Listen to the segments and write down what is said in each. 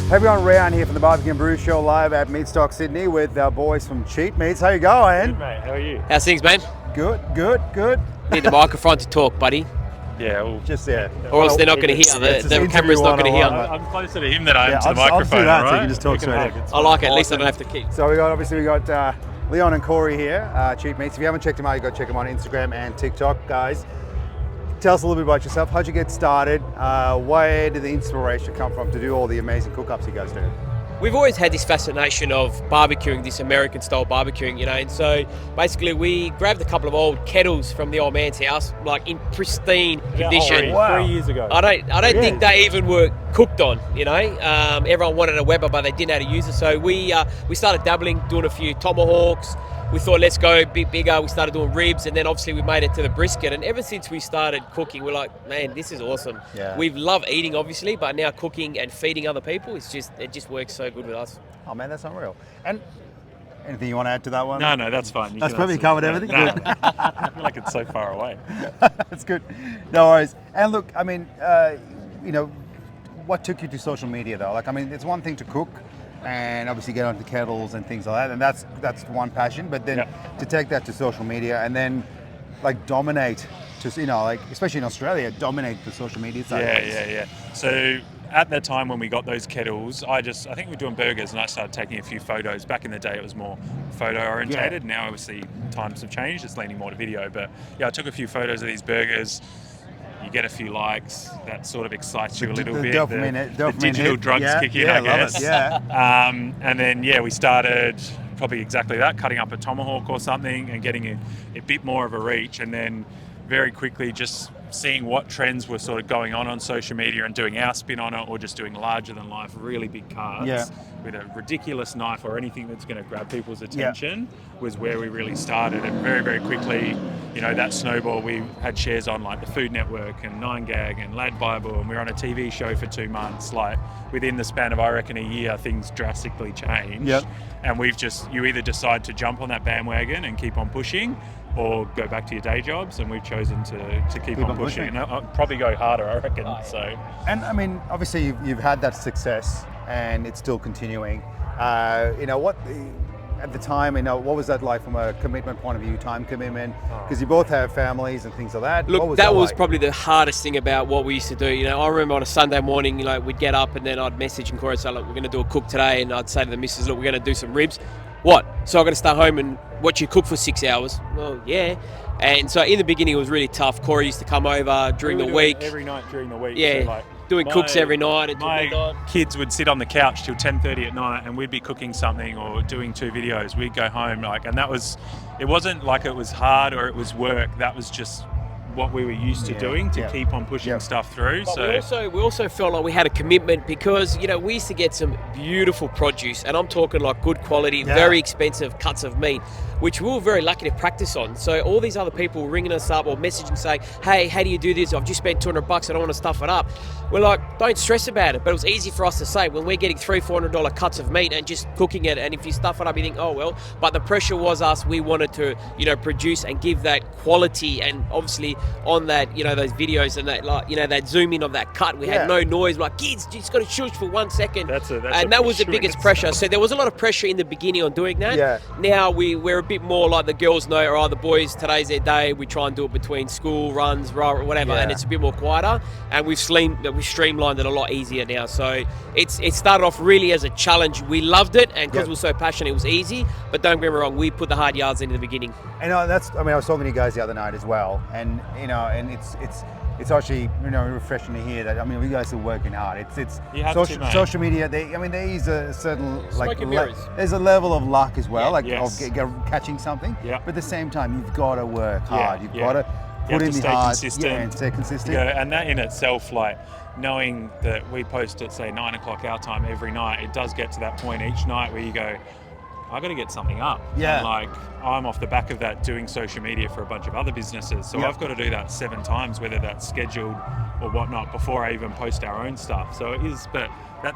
Hey everyone, Rayan here from the Barbecue and Brews show live at Meatstock Sydney with our boys from Cheatmeats. How you going? Good, mate. How are you? How's things, man? Good. Need the microphone to talk, buddy. Yeah, well, Just there. Or else they're not going to hear. The camera's not going to hear. I'm closer to him than I am to the I'll microphone, do that, right? so you can just talk straight in. I like it. At least I don't have to keep. So we got Leon and Cory here, Cheatmeats. If you haven't checked them out, you got to check them on Instagram and TikTok, guys. Tell us a little bit about yourself. How'd you get started? Where did the inspiration come from to do all the amazing cook-ups you guys do? We've always had this fascination of barbecuing, this American style barbecuing, and so basically we grabbed a couple of old kettles from the old man's house, like in pristine condition. Wow. 3 years ago. I don't think they even were cooked on, Everyone wanted a Weber, but they didn't know how to use it. So we started dabbling, doing a few tomahawks. We thought, let's go a bit bigger. We started doing ribs, and then obviously we made it to the brisket. And ever since we started cooking, we're like, man, this is awesome. Yeah. We love eating, obviously, but now cooking and feeding other people, it just works so good with us. Oh man, that's unreal. And anything you want to add to that one? No, that's fine. That's probably covered everything. Good. I feel like it's so far away. That's good. No worries. And look, I mean, what took you to social media though? Like, I mean, it's one thing to cook and obviously get onto kettles and things like that, and that's one passion. But then to take that to social media and then like dominate, especially in Australia, dominate the social media side. Yeah. So at the time when we got those kettles, I think we were doing burgers and I started taking a few photos. Back in the day, it was more photo orientated. Now, obviously, times have changed. It's leaning more to video. But yeah, I took a few photos of these burgers. You get a few likes, that sort of excites you a little bit. The digital hit. drugs kick in, I guess. And then, we started probably exactly that, cutting up a tomahawk or something and getting a bit more of a reach. And then very quickly just seeing what trends were sort of going on social media and doing our spin on it, or just doing larger than life, really big cards with a ridiculous knife or anything that's going to grab people's attention was where we really started. And very, very quickly, that snowball, we had shares on like the Food Network and 9gag and Lad Bible, and we were on a TV show for 2 months. Like within the span of, I reckon, a year, things drastically changed. And you either decide to jump on that bandwagon and keep on pushing, or go back to your day jobs, and we've chosen to keep on pushing. And I'll probably go harder, I reckon. So. And I mean, obviously you've had that success, and it's still continuing. At the time, what was that like from a commitment point of view, time commitment? Because you both have families and things like that. Look, that was probably the hardest thing about what we used to do. I remember on a Sunday morning, we'd get up and then I'd message and Cory and say, look, we're going to do a cook today, and I'd say to the missus, look, we're going to do some ribs. What? So I'm going to stay home and watch you cook for 6 hours? Well, yeah. And so in the beginning, it was really tough. Cory used to come over during the week. Every night during the week. Yeah. So doing cooks every night. My kids would sit on the couch till 10:30 at night, and we'd be cooking something or doing 2 videos. We'd go home, and it wasn't like it was hard or it was work. That was just what we were used to doing to keep on pushing stuff through. But so we also felt like we had a commitment, because we used to get some beautiful produce, and I'm talking like good quality, very expensive cuts of meat, which we were very lucky to practice on. So all these other people were ringing us up or messaging saying, hey, how do you do this? I've just spent $200, I don't want to stuff it up. We're like, don't stress about it. But it was easy for us to say when we're getting $300-$400 cuts of meat and just cooking it, and if you stuff it up, you think, oh well. But the pressure was us. We wanted to, produce and give that quality, and obviously on that, those videos and that, that zoom in of that cut, we had no noise. Like, kids, just got to shush for 1 second. That was the biggest pressure. So there was a lot of pressure in the beginning on doing that. Yeah. Now we're a bit more like the girls know, or the boys, today's their day. We try and do it between school runs, whatever, and it's a bit more quieter. And we've streamlined it a lot easier now. So it started off really as a challenge. We loved it, and because we're so passionate, it was easy. But don't get me wrong, we put the hard yards in the beginning. And I was talking to you guys the other night as well, and and it's actually refreshing to hear that. I mean, you guys are working hard. It's social media. There is a certain there's a level of luck as well, of catching something. Yeah. But at the same time, you've got to work hard. You've got to put in the hard and stay consistent. And that in itself, knowing that we post at say 9 o'clock our time every night, it does get to that point each night where you go, I got to get something up. Yeah. And like, I'm off the back of that doing social media for a bunch of other businesses. So I've got to do that 7 times, whether that's scheduled or whatnot, before I even post our own stuff. So it is, but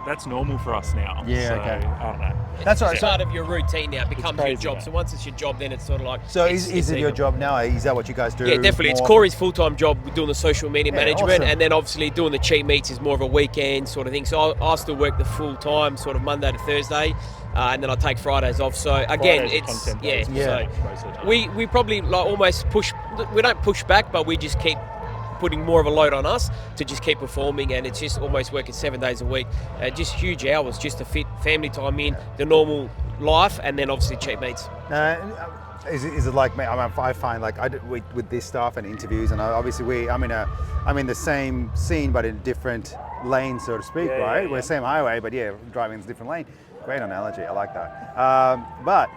that's normal for us now. Yeah, so, okay. I don't know. That's right. It's part of your routine now. It becomes your job. Yeah. So once it's your job, then it's sort of like... So is it your job now? Is that what you guys do? Yeah, definitely. It's Cory's full-time job doing the social media management, awesome. and then obviously doing the Cheatmeats is more of a weekend sort of thing. So I still work the full-time, sort of Monday to Thursday, and then I take Fridays off. So again, Fridays it's... content Yeah, days, so most of the time. we probably like almost push... We don't push back, but we just keep putting more of a load on us to just keep performing, and it's just almost working 7 days a week, just huge hours just to fit family time in, the normal life, and then obviously Cheatmeats. Is it like, I find like with this stuff and interviews, and obviously I'm in the same scene but in a different lane, so to speak, right? We're same highway, but driving in a different lane. Great analogy, I like that. But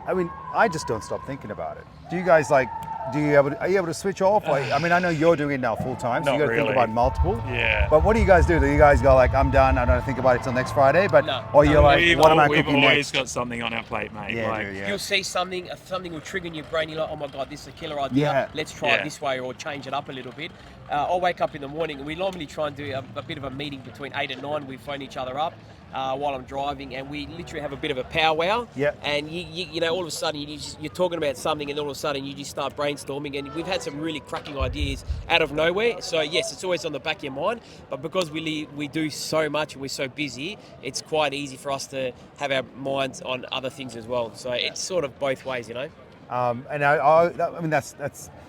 I mean, I just don't stop thinking about it. Do you guys like? Are you able to switch off? Like, I mean, I know you're doing it now full time, so you got to think about multiple. Yeah. But what do you guys do? Do you guys go like, I'm done, I don't think about it till next Friday? But or you're like, what am I cooking next? We've always got something on our plate, mate. Yeah, You'll see something will trigger in your brain. You're like, oh my god, this is a killer idea. Yeah. Let's try it this way or change it up a little bit. I'll wake up in the morning, and we normally try and do a bit of a meeting between 8 and 9. We phone each other up while I'm driving, and we literally have a bit of a powwow. Yeah. And you know, all of a sudden you're talking about something, and all of a sudden you just start brainstorming. And we've had some really cracking ideas out of nowhere. So yes, it's always on the back of your mind. But because we do so much and we're so busy, it's quite easy for us to have our minds on other things as well. So it's sort of both ways, you know. And I mean, that's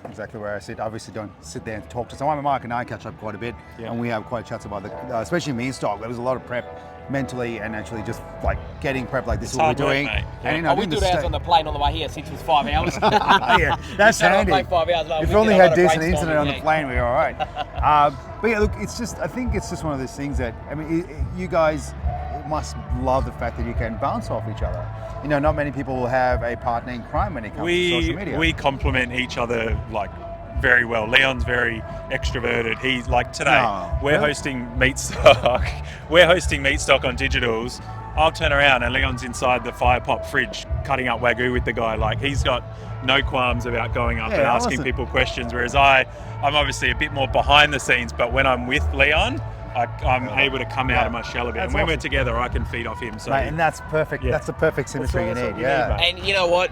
exactly where I sit. Obviously, don't sit there and talk to someone. Mark and I catch up quite a bit, and we have quite chats about especially Meatstock. There was a lot of prep mentally and actually just like getting prep, like this is what we're doing. Mate. And we do ours on the plane on the way here, since it was 5 hours. Yeah, that's handy. 5 hours, like, if we only had this and internet on the plane, we were all right. But yeah, look, I think it's just one of those things that, I mean, you guys must love the fact that you can bounce off each other. You know, not many people will have a partner in crime when it comes to social media. We complement each other like very well. Leon's very extroverted. He's like today, we're hosting Meatstock. We're hosting Meatstock on digitals. I'll turn around and Leon's inside the fire pop fridge cutting up Wagyu with the guy. Like, he's got no qualms about going up and asking people questions, whereas I'm obviously a bit more behind the scenes, but when I'm with Leon, I'm able to come out of my shell a bit. And when we're together, I can feed off him. So, and that's perfect. That's the perfect symmetry you need. And you know what?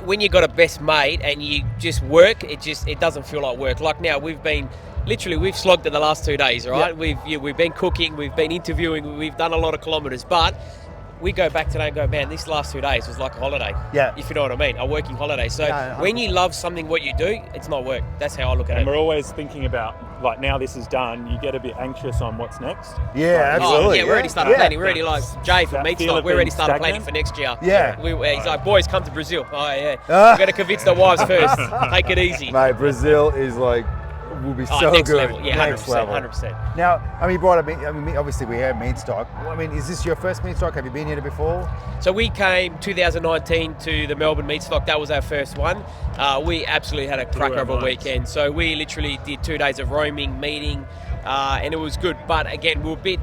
When you got a best mate and you just work, it doesn't feel like work. Like now, we've slogged it the last 2 days, right? We've been cooking, we've been interviewing, we've done a lot of kilometres, but we go back today and go, man, this last 2 days was like a holiday. Yeah. If you know what I mean, a working holiday. So when you love something, what you do, it's not work. That's how I look at it. And we're always thinking about, like, now this is done, you get a bit anxious on what's next. Yeah, absolutely. We already started planning. We're already like, Jay from Meatstock, we already started planning for next year. Yeah. He's like, boys, come to Brazil. Oh, yeah. We've got to convince the wives first. Take it easy. Mate, Brazil is like, will be so next good. Level. Yeah, next 100%, level. 100%. Now, I mean, you brought up, obviously we have Meatstock. I mean, is this your first Meatstock? Have you been here before? So we came 2019 to the Melbourne Meatstock. That was our first one. We absolutely had a cracker of a weekend. So we literally did 2 days of roaming, meeting, and it was good. But again, we were a bit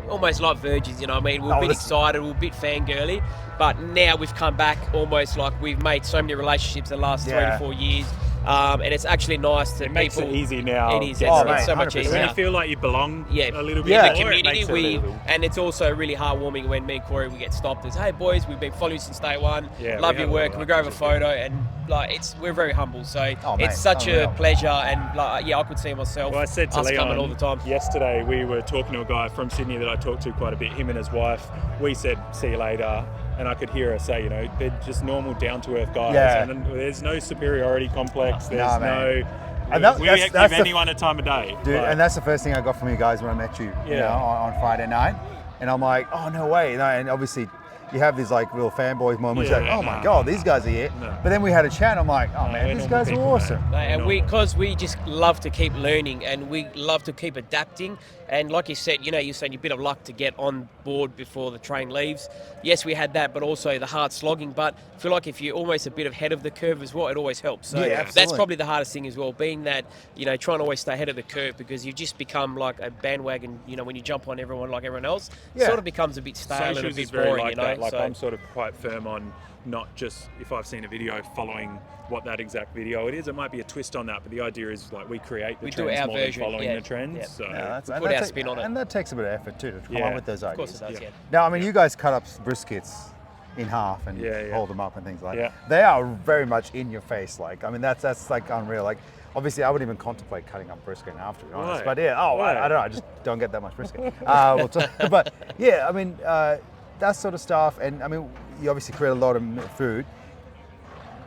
almost like virgins, you know what I mean? We were a bit excited, we were a bit fangirly. But now we've come back almost like we've made so many relationships in the last 3 to 4 years. And it's actually nice to it makes it easy now. It is. It's so much 100%. easier. You feel like you belong a little bit in more. the community. It And it's also really heartwarming when me and Cory, we get stopped as, hey boys, we've been following you since day one. Love your work. We go over a photo, and like we're very humble. So it's such a pleasure, and like I could see myself. Well, I said to us Leon coming all the time. Yesterday, we were talking to a guy from Sydney that I talked to quite a bit. Him and his wife. We said, "See you later." And I could hear her say, you know, they're just normal, down-to-earth guys. Yeah. And there's no superiority complex. There's And we give anyone a time of day. Dude, and that's the first thing I got from you guys when I met you, you know, on Friday night. And I'm like, oh, no way. And obviously, you have these like real fanboy moments. My God, these guys are here. No. But then we had a chat. And I'm like, oh man, these guys are awesome. And because we just love to keep learning and we love to keep adapting. And like you said, you know, you're saying a bit of luck to get on board before the train leaves. Yes, we had that, but also the hard slogging. But I feel like if you're almost a bit ahead of the curve as well, it always helps. So that's probably the hardest thing as well, being that, you know, trying to always stay ahead of the curve, because you just become like a bandwagon, you know, when you jump on everyone like everyone else, it sort of becomes a bit stale and a bit boring, you know. Like I'm sort of quite firm on not just if I've seen a video following what that exact video it is. It might be a twist on that, but the idea is like we create the trends more than following the trends. Yeah. So put our spin on it. And that takes a bit of effort too to come up with those ideas. Of course it does, Now, I mean, you guys cut up briskets in half and hold them up and things like that. They are very much in your face. Like, I mean, that's like unreal. Like, obviously, I wouldn't even contemplate cutting up brisket now, to be honest. But I don't know. I just don't get that much brisket. But yeah, I mean, that sort of stuff. And I mean, you obviously create a lot of food.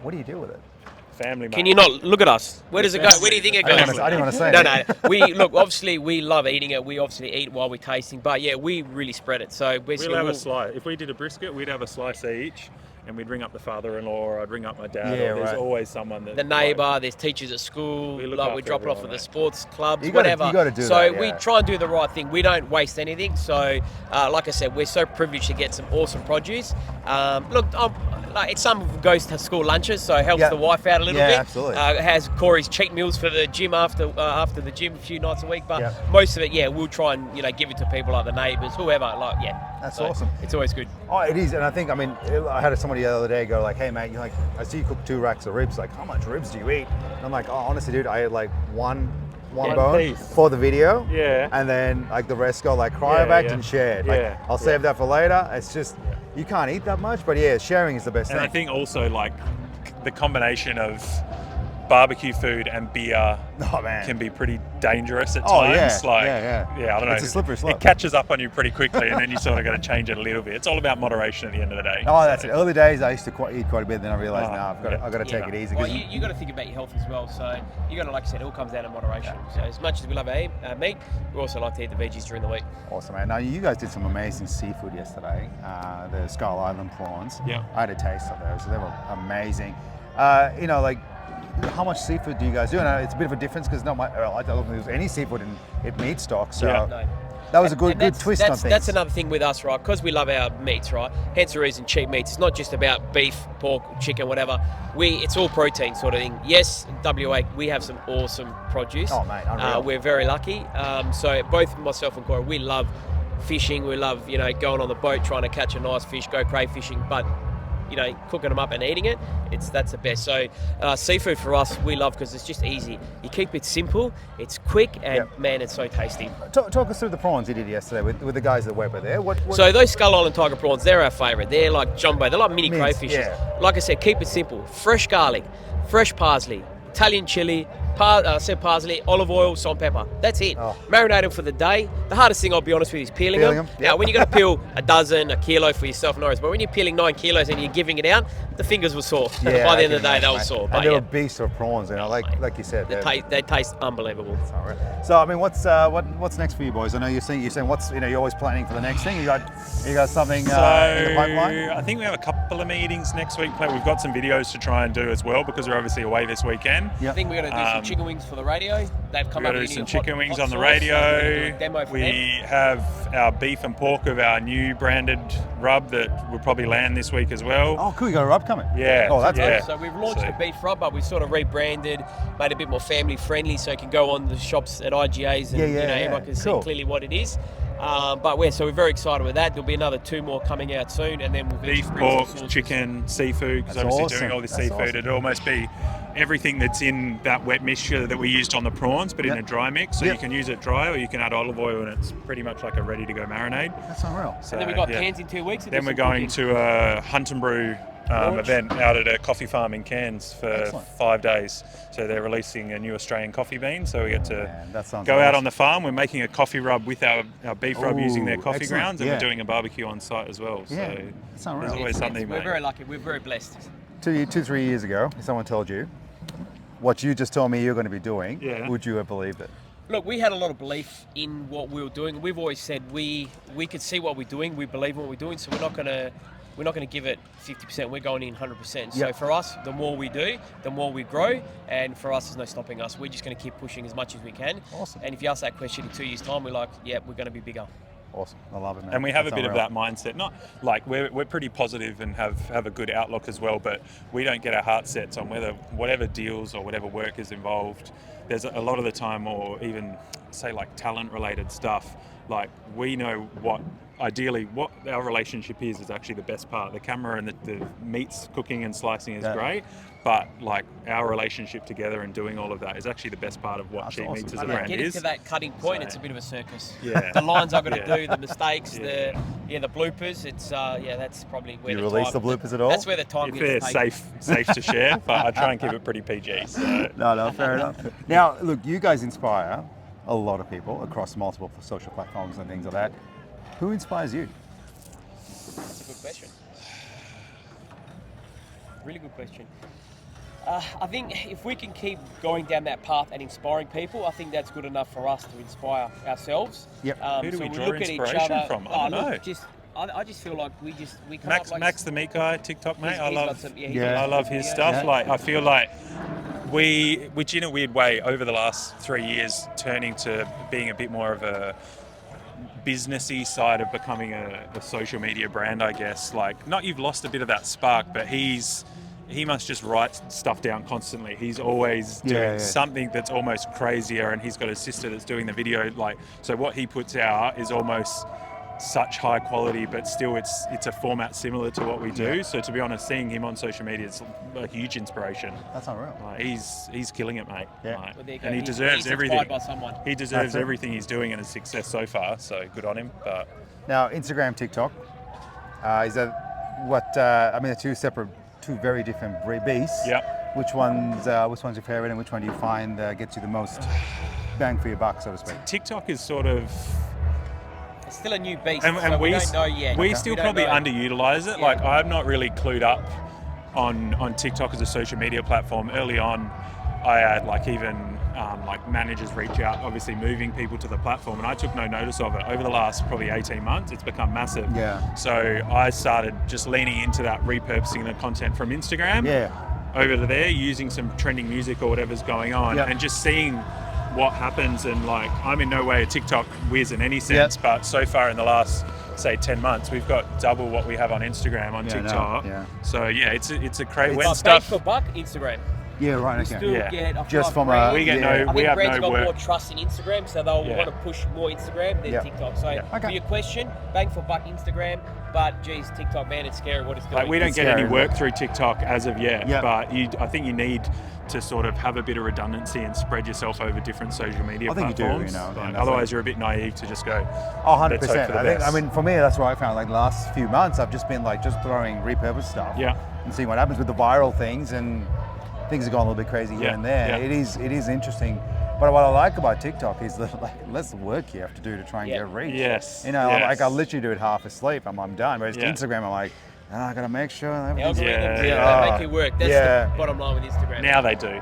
What do you do with it? Family. Can you not look at us? Where does it go? Where do you think it goes? I didn't want to say No. We look. Obviously, we love eating it. We obviously eat while we're tasting. But yeah, we really spread it. So basically, we'll have a slice. If we did a brisket, we'd have a slice each, and we'd ring up the father-in-law, or I'd ring up my dad. Yeah, there's always someone that the neighbour. There's teachers at school. We drop it off at the sports clubs, you whatever. You got to do so that, we try and do the right thing. We don't waste anything. So, like I said, we're so privileged to get some awesome produce. Like some goes to school lunches, so it helps the wife out a little bit. Yeah, absolutely. Has Cory's cheat meals for the gym after the gym a few nights a week, but most of it, we'll try and give it to people like the neighbours, whoever. That's awesome. It's always good. Oh, it is, and I think I had somebody the other day go like, "Hey mate, I see you cook 2 racks of ribs. Like, how much ribs do you eat?" And I'm like, "Oh, honestly, dude, I ate like one bone piece for the video, and then like the rest go like cryovac and shared. Like, I'll save that for later. It's just you can't eat that much, but sharing is the best thing. And I think also like the combination of barbecue food and beer can be pretty dangerous at times. I don't know. It's a slippery slope. It catches up on you pretty quickly, and then you sort of got to change it a little bit. It's all about moderation at the end of the day. Oh, that's it. Early days, I used to eat quite a bit. Then I realized, I've got to take it easy. Well, you got to think about your health as well. So you got to, like I said, it all comes down to moderation. So as much as we love meat, we also like to eat the veggies during the week. Awesome, man. Now you guys did some amazing seafood yesterday. The Skull Island prawns. Yeah. I had a taste of those. They were amazing. How much seafood do you guys do? And it's a bit of a difference because I don't think there's any seafood in Meatstock. So that was a good twist on things. That's another thing with us, right? Because we love our meats, right? Hence the reason Cheatmeats. It's not just about beef, pork, chicken, whatever. It's all protein sort of thing. Yes, WA, we have some awesome produce. Oh, mate, unreal. We're very lucky. So both myself and Cory, we love fishing. We love, going on the boat, trying to catch a nice fish, go crayfishing. But cooking them up and eating it, that's the best. So seafood for us, we love because it's just easy. You keep it simple, it's quick, and man, it's so tasty. Talk us through the prawns you did yesterday with the guys that were there. What? So those Skull Island tiger prawns, they're our favourite. They're like jumbo, they're like mini crayfishes. Like I said, keep it simple. Fresh garlic, fresh parsley, Italian chili, parsley, olive oil, salt and pepper. That's it. Marinate them for the day. The hardest thing, I'll be honest with you, is peeling them. Now, when you're going to peel a dozen, a kilo for yourself, no worries. But when you're peeling 9 kilos and you're giving it out, the fingers were sore. By the end of the day, they were sore. And they were beasts of prawns, like you said. They taste unbelievable. So, I mean, what's next for you boys? I know you're saying you're always planning for the next thing. You got something in the pipeline? I think we have a couple of meetings next week. We've got some videos to try and do as well because we're obviously away this weekend. I think we're going to do some chicken wings for the radio. They've come up with some chicken wings on the radio. We have our beef and pork of our new branded rub that will probably land this week as well. Oh, cool! You got a rub coming. Yeah. Oh, that's good. So we've launched the beef rub, but we've sort of rebranded, made it a bit more family friendly, so it can go on the shops at IGAs and everyone can see clearly what it is. But we're very excited with that. There'll be another 2 more coming out soon, and then we'll beef, pork, chicken, seafood. Because obviously doing all this seafood, it'd almost be everything that's in that wet mixture that we used on the prawns, but in a dry mix. So you can use it dry, or you can add olive oil, and it's pretty much like a ready to go marinade. That's unreal. So, and then we got Cairns in 2 weeks. Then we're going to a Hunt and Brew event out at a coffee farm in Cairns for 5 days. So they're releasing a new Australian coffee bean. So we get to go out on the farm. We're making a coffee rub with our beef rub using their coffee grounds, and we're doing a barbecue on site as well. So that's unreal. There's always something. We're very lucky. We're very blessed. 2-3 years ago, if someone told you what you just told me you're going to be doing, would you have believed it? Look, we had a lot of belief in what we were doing. We've always said we could see what we're doing. We believe in what we're doing, so we're not going to give it 50%. We're going in 100%. So for us, the more we do, the more we grow. And for us, there's no stopping us. We're just going to keep pushing as much as we can. Awesome. And if you ask that question in 2 years' time, we're like, we're going to be bigger. Awesome. I love it, man. And we have a bit of that mindset. Not like we're pretty positive and have a good outlook as well, but we don't get our heart sets on whatever deals or whatever work is involved. There's a lot of the time, or even say like talent related stuff, like we know what our relationship is actually the best part. The camera and the meats cooking and slicing is great, but like our relationship together and doing all of that is actually the best part of what Cheatmeats as a brand getting is. to that cutting point, it's a bit of a circus. Yeah. The lines I've got to do, the mistakes, the bloopers. It's that's probably where you release the bloopers at all. That's where the time gets taken. safe to share, but I try and keep it pretty PG. So. No, fair enough. Now, look, you guys inspire a lot of people across multiple social platforms and things like that. Who inspires you? That's a good question. Really good question. I think if we can keep going down that path and inspiring people, I think that's good enough for us to inspire ourselves. Yep. Who do we draw look at each inspiration other from? I don't know. I just feel like we come Max, up like Max the meat guy, TikTok mate. I love his stuff. Yeah. Like I feel like which in a weird way over the last 3 years, turning to being a bit more of a businessy side of becoming a social media brand, I guess. Like, not you've lost a bit of that spark, but he must just write stuff down constantly. He's always doing something that's almost crazier, and he's got a sister that's doing the video. Like, so what he puts out is almost such high quality, but still it's a format similar to what we do. So to be honest, seeing him on social media is a huge inspiration. That's unreal. He's killing it, mate. Yeah. Like, and he deserves everything. By someone. He deserves everything he's doing and his success so far. So good on him. But now, Instagram, TikTok, is that what? I mean, they're two very different beasts. Yep. Which one's your favorite, and which one do you find gets you the most bang for your buck, so to speak? TikTok is sort of. It's still a new beast, and so we don't know yet. We still probably underutilize it. Yeah. Like, I'm not really clued up on TikTok as a social media platform. Early on, I had like managers reach out, obviously moving people to the platform, and I took no notice of it. Over the last probably 18 months, it's become massive. Yeah. So I started just leaning into that, repurposing the content from Instagram over to there, using some trending music or whatever's going on, and just seeing what happens. And like, I'm in no way a TikTok whiz in any sense, but so far in the last, say, 10 months, we've got double what we have on Instagram on TikTok. So it's a crazy when stuff for buck Instagram. Yeah, right. Okay. Still get just from we get I think have brands no got work. more trust in Instagram, so they'll want to push more Instagram than TikTok. So for your question, bang for buck Instagram, but geez, TikTok, man, it's scary what it's doing. Like, we don't get any work through TikTok as of yet, but I think you need to sort of have a bit of redundancy and spread yourself over different social media platforms. You do, otherwise, you're a bit naive to just go. 100%. I mean, for me, that's what I found. Like, the last few months, I've just been like just throwing repurposed stuff, and seeing what happens with the viral things, and things have gone a little bit crazy here and there. It is interesting. But what I like about TikTok is that, like, less work you have to do to try and get reach. Yes. Like, I literally do it half asleep. I'm done. But it's Instagram. I'm like, I gotta make sure everything's they make it work. That's the bottom line with Instagram. Now they do.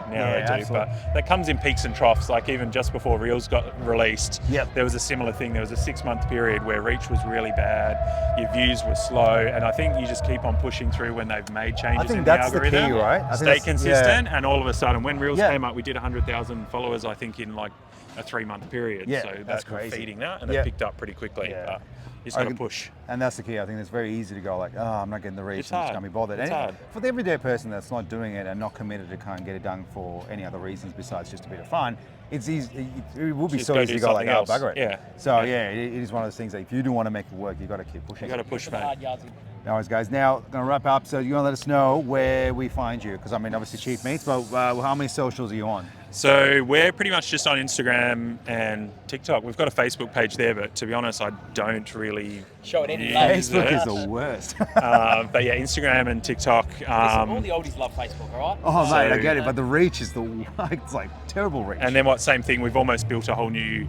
But that comes in peaks and troughs. Like, even just before Reels got released, there was a similar thing. There was a 6-month period where reach was really bad, your views were slow, and I think you just keep on pushing through when they've made changes in the algorithm. The key, right? Stay consistent, and all of a sudden, when Reels came up, we did 100,000 followers, I think, in like a 3-month period. So that's crazy. Feeding that, and it picked up pretty quickly. But you just got to push. And that's the key. I think it's very easy to go like, I'm not getting the reach, I'm just going to be bothered. It's hard. For the everyday person that's not doing it and not committed to kind of get it done for any other reasons besides just a bit of fun, it's easy. It will be so easy to go like, bugger it. So it is one of those things that if you do want to make it work, you've got to keep pushing. You've got to push, mate. No worries, guys. Now, going to wrap up. So you want to let us know where we find you? Because, I mean, obviously Cheatmeats, but how many socials are you on? So we're pretty much just on Instagram and TikTok. We've got a Facebook page there, but to be honest, I don't really show it any love Facebook is the worst. But yeah, Instagram and TikTok. All the oldies love Facebook, all right? Oh, mate, I get it, but the reach is it's like terrible reach. And then same thing, we've almost built a whole new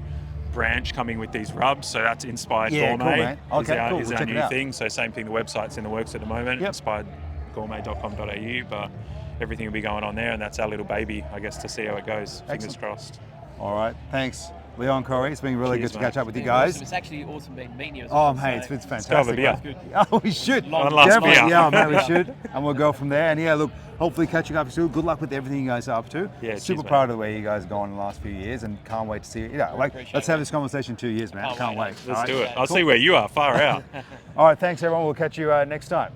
branch coming with these rubs, so that's Inspired Gourmet. Cool, is our new thing. So same thing, the website's in the works at the moment, inspiredgourmet.com.au, but everything will be going on there, and that's our little baby, I guess, to see how it goes. Fingers crossed. All right, thanks, Leon, Cory. It's been really good to catch up with you guys. guys. It's actually awesome being meeting you as well. Oh, mate, it's fantastic. Let's go have a beer. Oh, we should. Definitely. Yeah, mate, we should. And we'll go from there. And yeah, look, hopefully catching up soon. Good luck with everything you guys are up to. Yeah, super proud of the way you guys have gone in the last few years, and can't wait to see it. Let's have this conversation in 2 years, man. Can't wait. Let's do it. I'll see where you are, far out. All right, thanks everyone. We'll catch you next time.